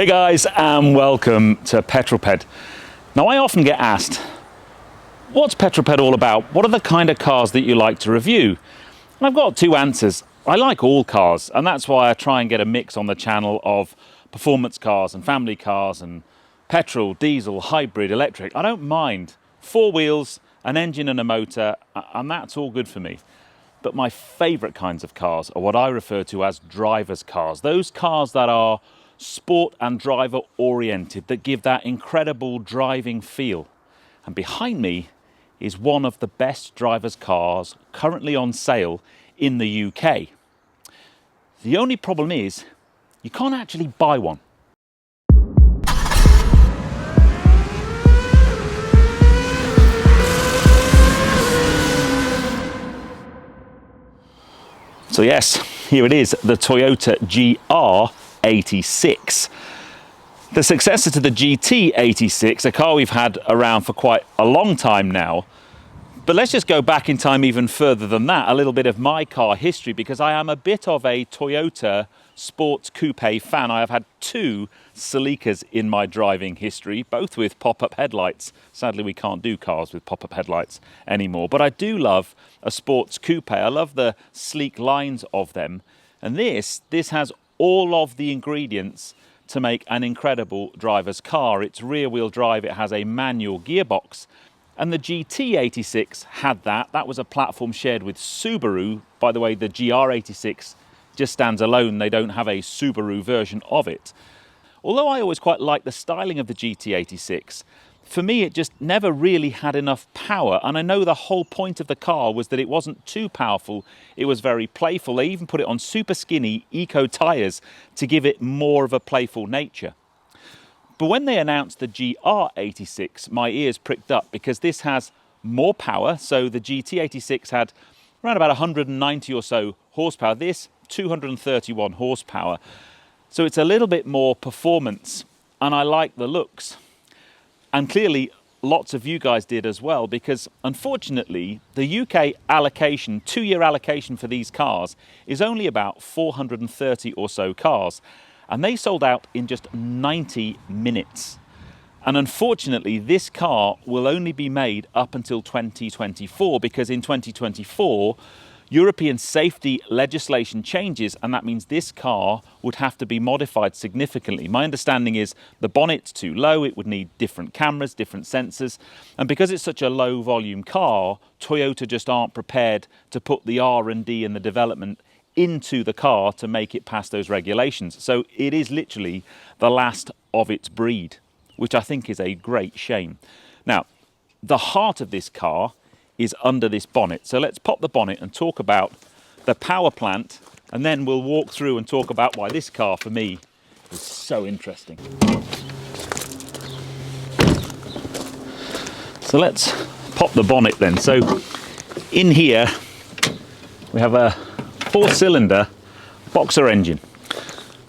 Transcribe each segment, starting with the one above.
Hey guys, and welcome to Petrol Ped. Now I often get asked, what's Petrol Ped all about? What are the kind of cars that you like to review? And I've got two answers. I like all cars, and that's why I try and get a mix on the channel of performance cars and family cars and petrol, diesel, hybrid, electric. I don't mind. 4 wheels, an engine and a motor, and that's all good for me. But my favourite kinds of cars are what I refer to as driver's cars. Those cars that are sport and driver oriented, that give that incredible driving feel. And behind me is one of the best driver's cars currently on sale in the UK. The only problem is you can't actually buy one. So yes, here it is, the Toyota GR86. The successor to the GT86, a car we've had around for quite a long time now. But let's just go back in time even further than that, a little bit of my car history, because I am a bit of a Toyota sports coupe fan. I have had 2 Celicas in my driving history, both with pop-up headlights. Sadly, we can't do cars with pop-up headlights anymore, but I do love a sports coupe. I love the sleek lines of them. And this has all of the ingredients to make an incredible driver's car. It's rear-wheel drive, it has a manual gearbox, and the GT86 had that. That was a platform shared with Subaru. By the way, the GR86 just stands alone. They don't have a Subaru version of it. Although I always quite like the styling of the GT86, for me it just never really had enough power. And I know the whole point of the car was that it wasn't too powerful, it was very playful. They even put it on super skinny eco tyres to give it more of a playful nature. But when they announced the GR86, my ears pricked up, because this has more power. So the GT86 had around about 190 or so horsepower. This 231 horsepower. So it's a little bit more performance, and I like the looks. And clearly lots of you guys did as well, because unfortunately the UK allocation, 2-year allocation for these cars is only about 430 or so cars. And they sold out in just 90 minutes. And unfortunately, this car will only be made up until 2024, because in 2024, European safety legislation changes, and that means this car would have to be modified significantly. My understanding is the bonnet's too low, it would need different cameras, different sensors, and because it's such a low volume car, Toyota just aren't prepared to put the R&D and the development into the car to make it pass those regulations. So it is literally the last of its breed, which I think is a great shame. Now, the heart of this car is under this bonnet. So let's pop the bonnet and talk about the power plant, and then we'll walk through and talk about why this car for me is so interesting. So let's pop the bonnet then. So in here we have a 4-cylinder boxer engine,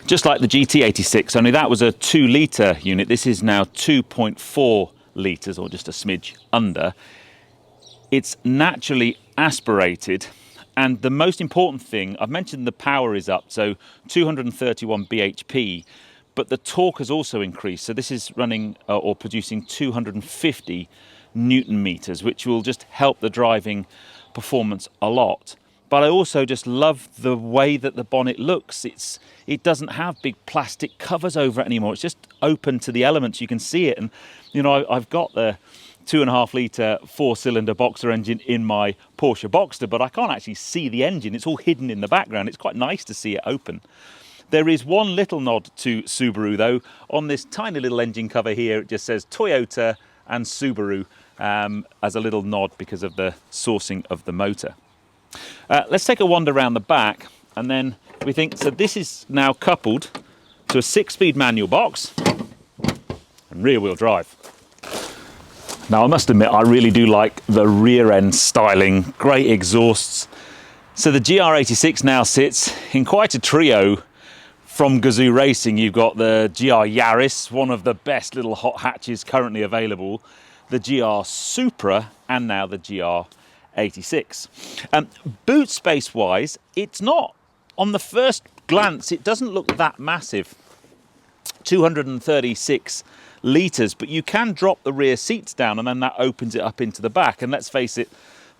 just like the GT86, only that was a 2-litre unit. This is now 2.4 litres, or just a smidge under. It's naturally aspirated, and the most important thing, I've mentioned the power is up, so 231 bhp, but the torque has also increased. So this is running or producing 250 Newton meters, which will just help the driving performance a lot. But I also just love the way that the bonnet looks. It doesn't have big plastic covers over it anymore. It's just open to the elements. You can see it. And, you know, I've got the 2.5 litre 4-cylinder boxer engine in my Porsche Boxster, but I can't actually see the engine. It's all hidden in the background. It's quite nice to see it open. There is one little nod to Subaru, though. On this tiny little engine cover here, it just says Toyota and Subaru as a little nod because of the sourcing of the motor. Let's take a wander around the back, and then we think, so this is now coupled to a 6-speed manual box and rear-wheel drive. Now I must admit, I really do like the rear end styling, great exhausts. So the GR86 now sits in quite a trio from Gazoo Racing. You've got the GR Yaris, one of the best little hot hatches currently available, the GR Supra, and now the GR86. Boot space wise, it's not, on the first glance, it doesn't look that massive. 236 litres, but you can drop the rear seats down and then that opens it up into the back. And let's face it,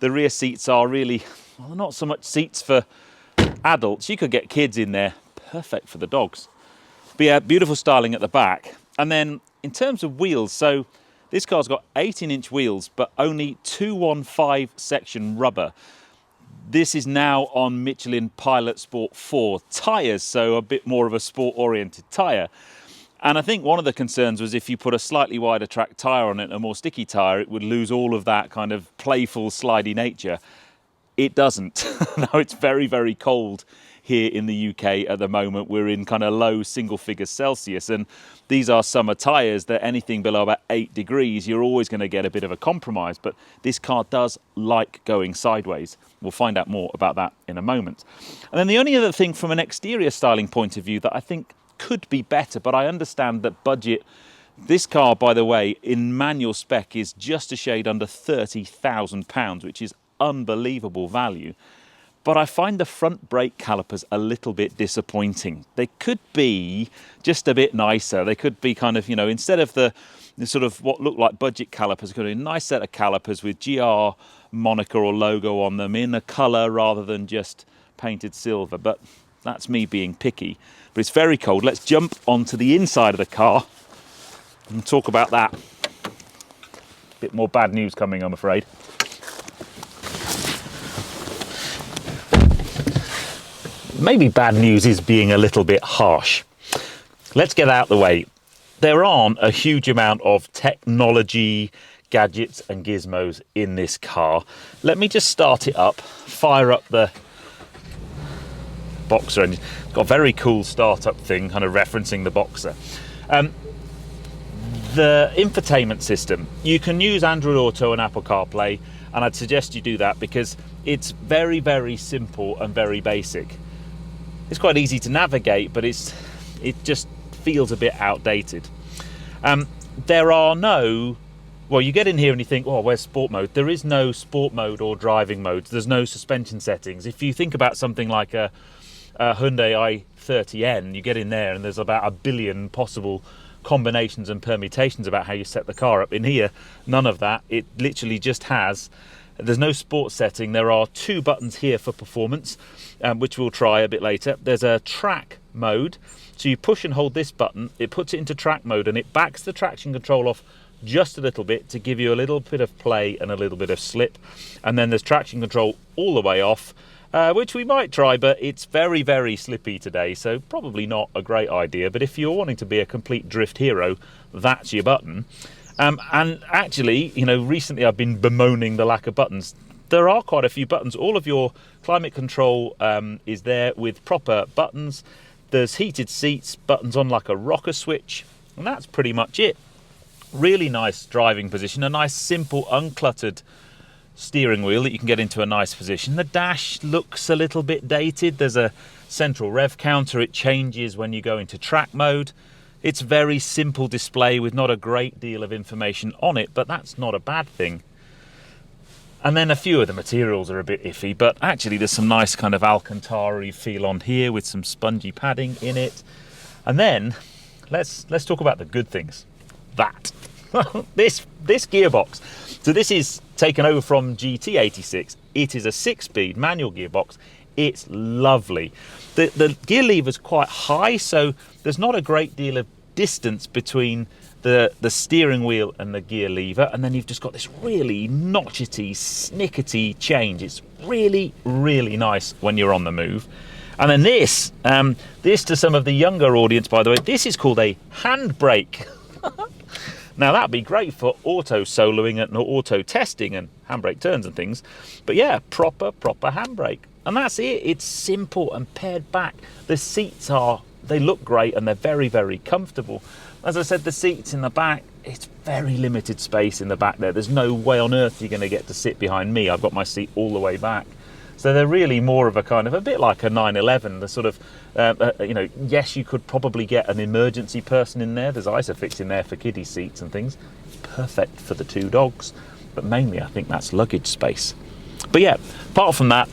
the rear seats are really, well, not so much seats for adults. You could get kids in there, perfect for the dogs. But yeah, beautiful styling at the back. And then in terms of wheels, so this car's got 18-inch wheels, but only 215 section rubber. This is now on Michelin Pilot Sport 4 tyres, so a bit more of a sport-oriented tyre. And I think one of the concerns was if you put a slightly wider track tyre on it, a more sticky tyre, it would lose all of that kind of playful, slidey nature. It doesn't. No, it's very, very cold here in the UK at the moment. We're in kind of low single figures Celsius, and these are summer tyres. They're anything below about 8 degrees. You're always going to get a bit of a compromise, but this car does like going sideways. We'll find out more about that in a moment. And then the only other thing from an exterior styling point of view that I think could be better, but I understand that budget, this car, by the way, in manual spec is just a shade under £30,000, which is unbelievable value. But I find the front brake calipers a little bit disappointing. They could be just a bit nicer. They could be kind of, you know, instead of the sort of what look like budget calipers, could be a nice set of calipers with GR moniker or logo on them in a colour rather than just painted silver. But that's me being picky. But it's very cold. Let's jump onto the inside of the car and talk about that. Bit more bad news coming, I'm afraid. Maybe bad news is being a little bit harsh. Let's get out the way. There aren't a huge amount of technology, gadgets and gizmos in this car. Let me just start it up, fire up the Boxer engine. It's got a very cool startup thing, kind of referencing the Boxer. The infotainment system, you can use Android Auto and Apple CarPlay, and I'd suggest you do that because it's very, very simple and very basic. It's quite easy to navigate, but it just feels a bit outdated. There are no, well, you get in here and you think, oh, where's sport mode? There is no sport mode or driving modes. There's no suspension settings. If you think about something like a Hyundai i30N, you get in there and there's about 1 billion possible combinations and permutations about how you set the car up. In here, none of that. It literally just has, there's no sport setting. There are 2 buttons here for performance, which we'll try a bit later. There's a track mode. So you push and hold this button, it puts it into track mode and it backs the traction control off just a little bit to give you a little bit of play and a little bit of slip. And then there's traction control all the way off, which we might try, but it's very, very slippy today, so probably not a great idea. But if you're wanting to be a complete drift hero, that's your button. And actually, you know, recently I've been bemoaning the lack of buttons. There are quite a few buttons. All of your climate control is there with proper buttons. There's heated seats, buttons on like a rocker switch, and that's pretty much it. Really nice driving position, a nice simple uncluttered steering wheel that you can get into a nice position. The dash looks a little bit dated. There's a central rev counter. It changes when you go into track mode. It's very simple display with not a great deal of information on it, but that's not a bad thing. And then a few of the materials are a bit iffy, but actually there's some nice kind of Alcantara feel on here with some spongy padding in it. And then let's talk about the good things. That this gearbox. So this is taken over from GT86. It is a 6-speed manual gearbox. It's lovely. The gear lever is quite high, so there's not a great deal of distance between the steering wheel and the gear lever, and then you've just got this really notchety, snickety change. It's really, really nice when you're on the move. And then this to some of the younger audience, by the way, this is called a handbrake. Now that'd be great for auto soloing and auto testing and handbrake turns and things, but yeah, proper handbrake. And that's it. It's simple and pared back. The seats they look great and they're very, very comfortable. As I said, the seats in the back, it's very limited space in the back there. There's no way on earth you're going to get to sit behind me. I've got my seat all the way back. So they're really more of a kind of a bit like a 911. The sort of, you know, yes, you could probably get an emergency person in there. There's Isofix in there for kiddie seats and things. Perfect for the 2 dogs. But mainly I think that's luggage space. But yeah, apart from that,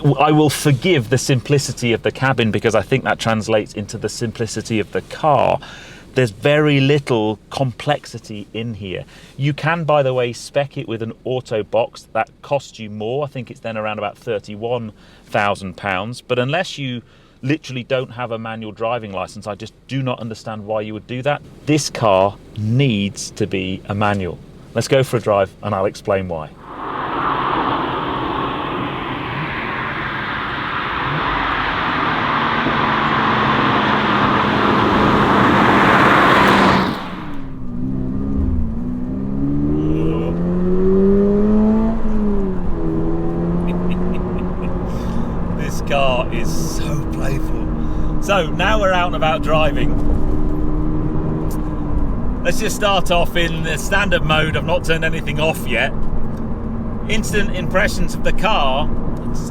I will forgive the simplicity of the cabin because I think that translates into the simplicity of the car. There's very little complexity in here. You can, by the way, spec it with an auto box that costs you more. I think it's then around about £31,000. But unless you literally don't have a manual driving license, I just do not understand why you would do that. This car needs to be a manual. Let's go for a drive and I'll explain why. Car is so playful. So now we're out and about driving. Let's just start off in the standard mode. I've not turned anything off yet. Instant impressions of the car.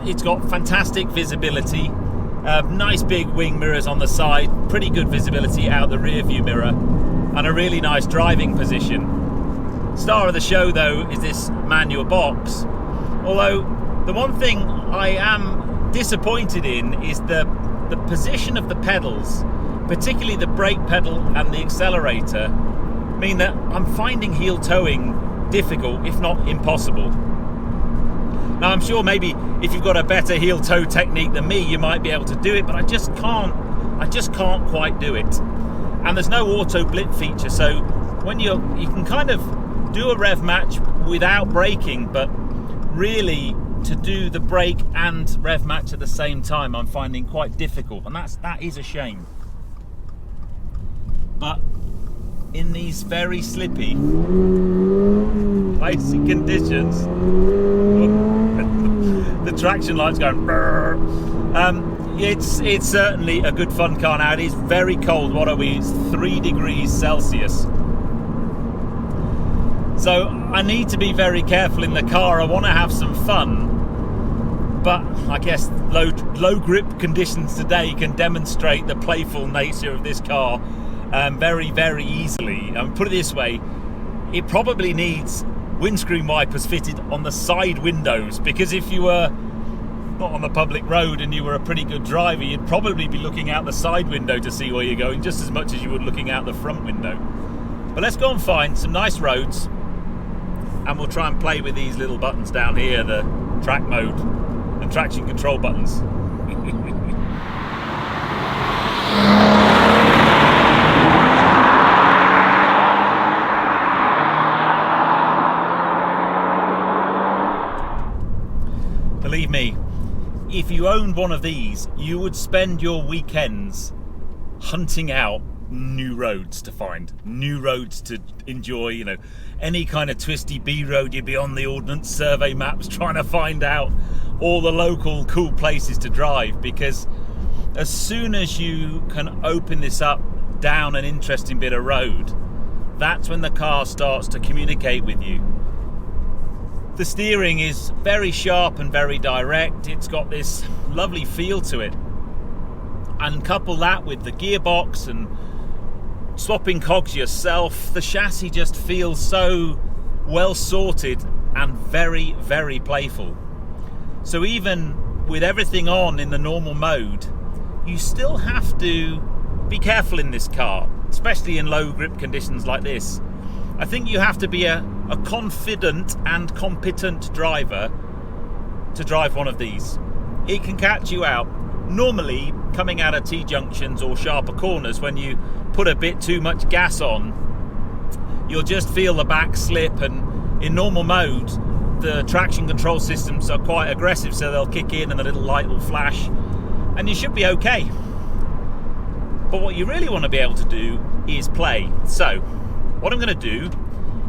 It's got fantastic visibility, nice big wing mirrors on the side, pretty good visibility out the rear view mirror, and a really nice driving position. Star of the show though is this manual box, although the one thing I am disappointed in is the position of the pedals, particularly the brake pedal and the accelerator, mean that I'm finding heel towing difficult, if not impossible. Now I'm sure maybe if you've got a better heel toe technique than me, you might be able to do it, but I just can't quite do it. And there's no auto blip feature, so when you can kind of do a rev match without braking, but really to do the brake and rev match at the same time I'm finding quite difficult, and that is a shame. But in these very slippy icy conditions, the traction light's going it's certainly a good fun car. Now it is very cold. What are we? It's 3 degrees Celsius. So I need to be very careful in the car. I want to have some fun, but I guess low grip conditions today can demonstrate the playful nature of this car very, very easily. Put it this way, it probably needs windscreen wipers fitted on the side windows, because if you were not on the public road and you were a pretty good driver, you'd probably be looking out the side window to see where you're going just as much as you would looking out the front window. But let's go and find some nice roads, and we'll try and play with these little buttons down here, the track mode and traction control buttons. Believe me, if you owned one of these, you would spend your weekends hunting out new roads to find, new roads to enjoy. You know, any kind of twisty B road, you'd be on the Ordnance Survey maps trying to find out all the local cool places to drive, because as soon as you can open this up down an interesting bit of road, that's when the car starts to communicate with you. The steering is very sharp and very direct. It's got this lovely feel to it, and couple that with the gearbox and swapping cogs yourself, the chassis just feels so well sorted and very, very playful. So even with everything on in the normal mode, you still have to be careful in this car, especially in low grip conditions like this. I think you have to be a confident and competent driver to drive one of these. It can catch you out. Normally, coming out of T-junctions or sharper corners, when you put a bit too much gas on, you'll just feel the back slip, and in normal mode, the traction control systems are quite aggressive, so they'll kick in and the little light will flash, and you should be okay. But what you really want to be able to do is play. So, what I'm going to do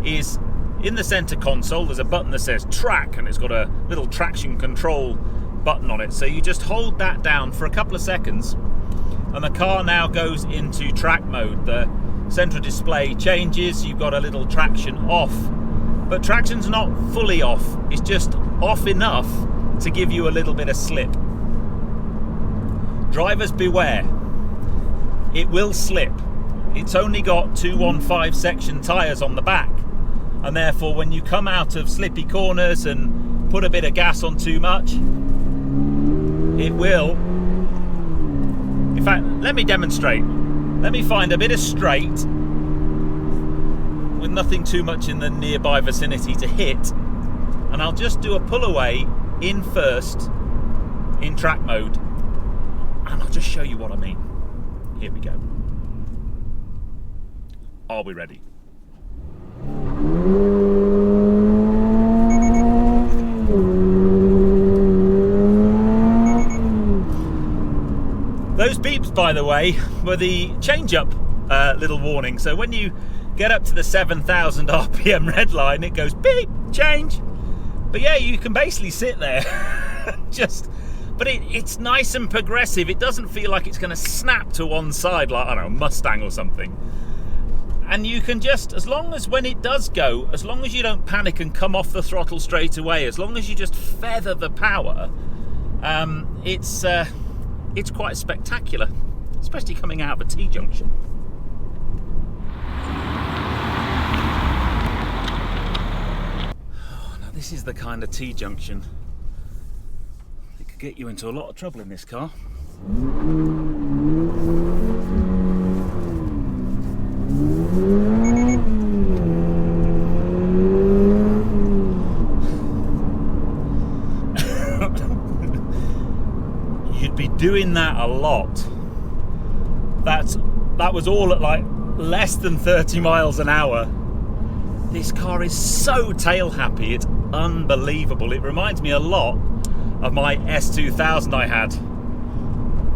is, in the center console, there's a button that says track, and it's got a little traction control button on it. So you just hold that down for a couple of seconds, and the car now goes into track mode. The central display changes, you've got a little traction off, but traction's not fully off, it's just off enough to give you a little bit of slip. Drivers beware, it will slip. It's only got 215 section tyres on the back, and therefore when you come out of slippy corners and put a bit of gas on too much, it will. In fact, let me demonstrate. Let me find a bit of straight with nothing too much in the nearby vicinity to hit, and I'll just do a pull away in first in track mode, and I'll just show you what I mean. Here we go. Are we ready? Those beeps, by the way, were the change-up little warning. So when you get up to the 7,000 RPM red line, it goes beep, change. But yeah, you can basically sit there but it's nice and progressive. It doesn't feel like it's going to snap to one side like, I don't know, a Mustang or something. And you can just, as long as when it does go, as long as you don't panic and come off the throttle straight away, as long as you just feather the power, it's quite spectacular, especially coming out of a T-junction. Oh, now this is the kind of T-junction that could get you into a lot of trouble in this car. Doing that a lot. That was all at like less than 30 miles an hour. This car is so tail happy, it's unbelievable. It reminds me a lot of my S2000 I had.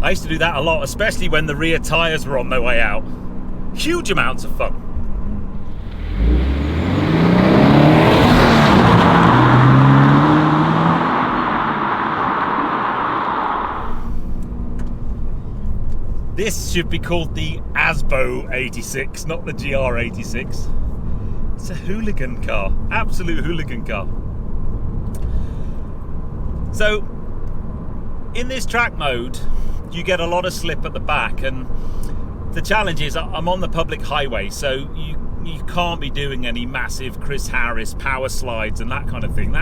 I used to do that a lot, especially when the rear tyres were on their way out. Huge amounts of fun. This should be called the ASBO 86, not the GR86. It's a hooligan car, absolute hooligan car. So, in this track mode, you get a lot of slip at the back, and the challenge is I'm on the public highway, so you can't be doing any massive Chris Harris power slides and that kind of thing.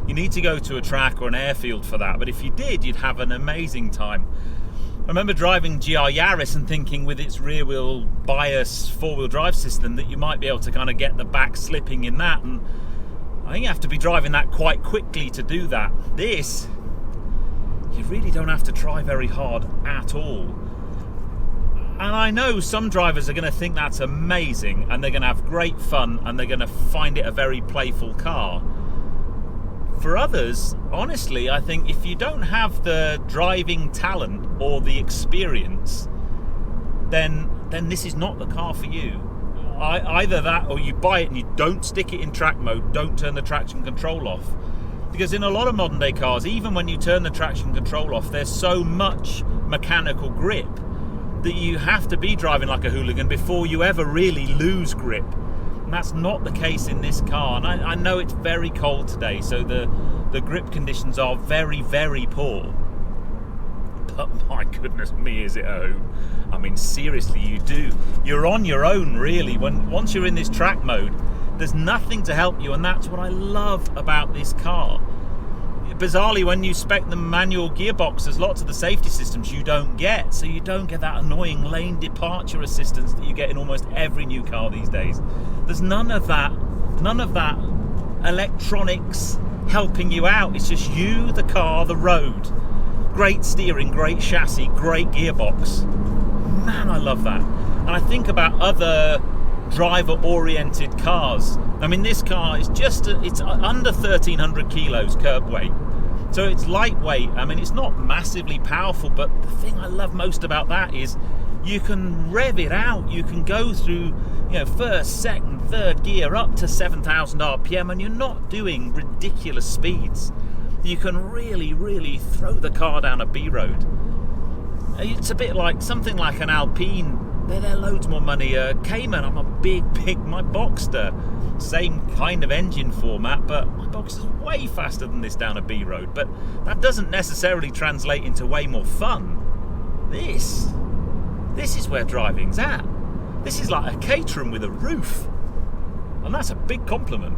You need to go to a track or an airfield for that, but if you did, you'd have an amazing time. I remember driving GR Yaris and thinking with its rear wheel bias 4-wheel drive system that you might be able to kind of get the back slipping in that, and I think you have to be driving that quite quickly to do that. This, you really don't have to try very hard at all. And I know some drivers are going to think that's amazing and they're going to have great fun and they're going to find it a very playful car. For others, honestly, I think if you don't have the driving talent or the experience, then this is not the car for you. Either that, or you buy it and you don't stick it in track mode, don't turn the traction control off. Because in a lot of modern day cars, even when you turn the traction control off, there's so much mechanical grip that you have to be driving like a hooligan before you ever really lose grip. And that's not the case in this car. And I know it's very cold today, so the grip conditions are very, very poor. But my goodness me, is it a hoot. I mean, seriously, you're on your own, really. Once you're in this track mode, there's nothing to help you, and that's what I love about this car. Bizarrely, when you spec the manual gearbox, there's lots of the safety systems you don't get, so you don't get that annoying lane departure assistance that you get in almost every new car these days. There's none of that electronics helping you out. It's just you, the car, the road. Great steering, great chassis, great gearbox. Man, I love that. And I think about other driver-oriented cars. I mean, this car is it's under 1,300 kilos curb weight. So it's lightweight. I mean, it's not massively powerful, but the thing I love most about that is you can rev it out. You can go through, first, second, third gear up to 7,000 RPM, and you're not doing ridiculous speeds. You can really, really throw the car down a B road. It's a bit like something like an Alpine. They're loads more money. Cayman, I'm a big, my Boxster. Same kind of engine format, but my Boxster's way faster than this down a B road. But that doesn't necessarily translate into way more fun. This is where driving's at. This is like a Caterham with a roof. And that's a big compliment.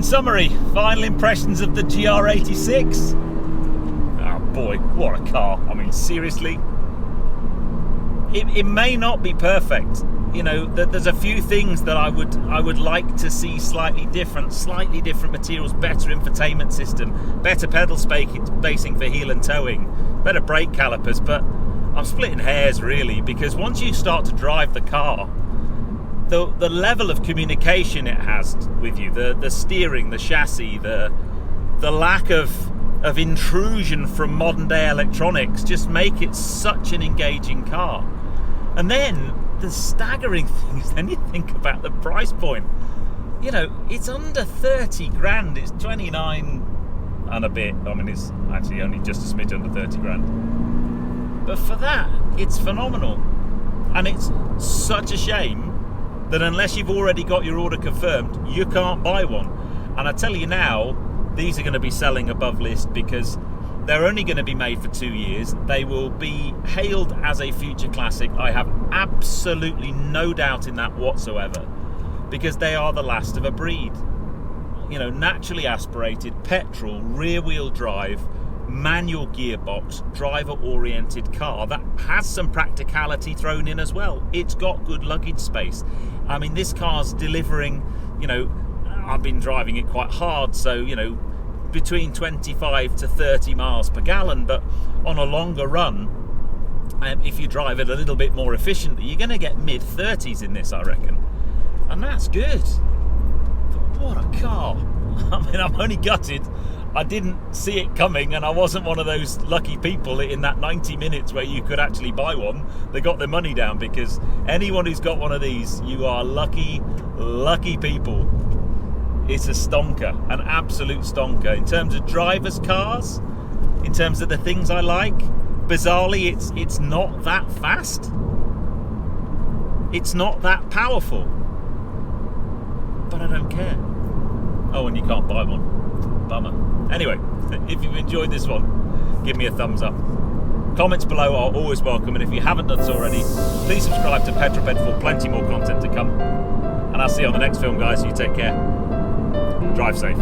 summary, final impressions of the GR86. Oh boy, what a car. I mean, seriously. It may not be perfect. You know, there's a few things that I would like to see slightly different materials, better infotainment system, better pedal spacing for heel and towing, better brake calipers, but I'm splitting hairs really, because once you start to drive the car, the level of communication it has with you, the steering, the chassis, the lack of intrusion from modern day electronics just make it such an engaging car. And then the staggering thing is, then you think about the price point. You know, it's under 30 grand, it's 29 and a bit. I mean, it's actually only just a smidge under 30 grand. But for that, it's phenomenal. And it's such a shame that unless you've already got your order confirmed, you can't buy one. And I tell you now, these are going to be selling above list, because they're only going to be made for 2 years. They will be hailed as a future classic. I have absolutely no doubt in that whatsoever, because they are the last of a breed. You know, naturally aspirated, petrol, rear-wheel drive, manual gearbox, driver-oriented car that has some practicality thrown in as well. It's got good luggage space. I mean, this car's delivering, you know, I've been driving it quite hard, so, you know, between 25 to 30 miles per gallon, but on a longer run, if you drive it a little bit more efficiently, you're going to get mid-30s in this, I reckon. And that's good. But what a car. I mean, I'm only gutted I didn't see it coming, and I wasn't one of those lucky people in that 90 minutes where you could actually buy one. They got their money down, because anyone who's got one of these, you are lucky people. It's a stonker, an absolute stonker. In terms of drivers' cars, in terms of the things I like, bizarrely, it's not that fast. It's not that powerful. But I don't care. Oh, and you can't buy one. Bummer. Anyway, if you've enjoyed this one, give me a thumbs up. Comments below are always welcome, and if you haven't done so already, please subscribe to Petrol Ped for plenty more content to come. And I'll see you on the next film, guys. You take care. Drive safe.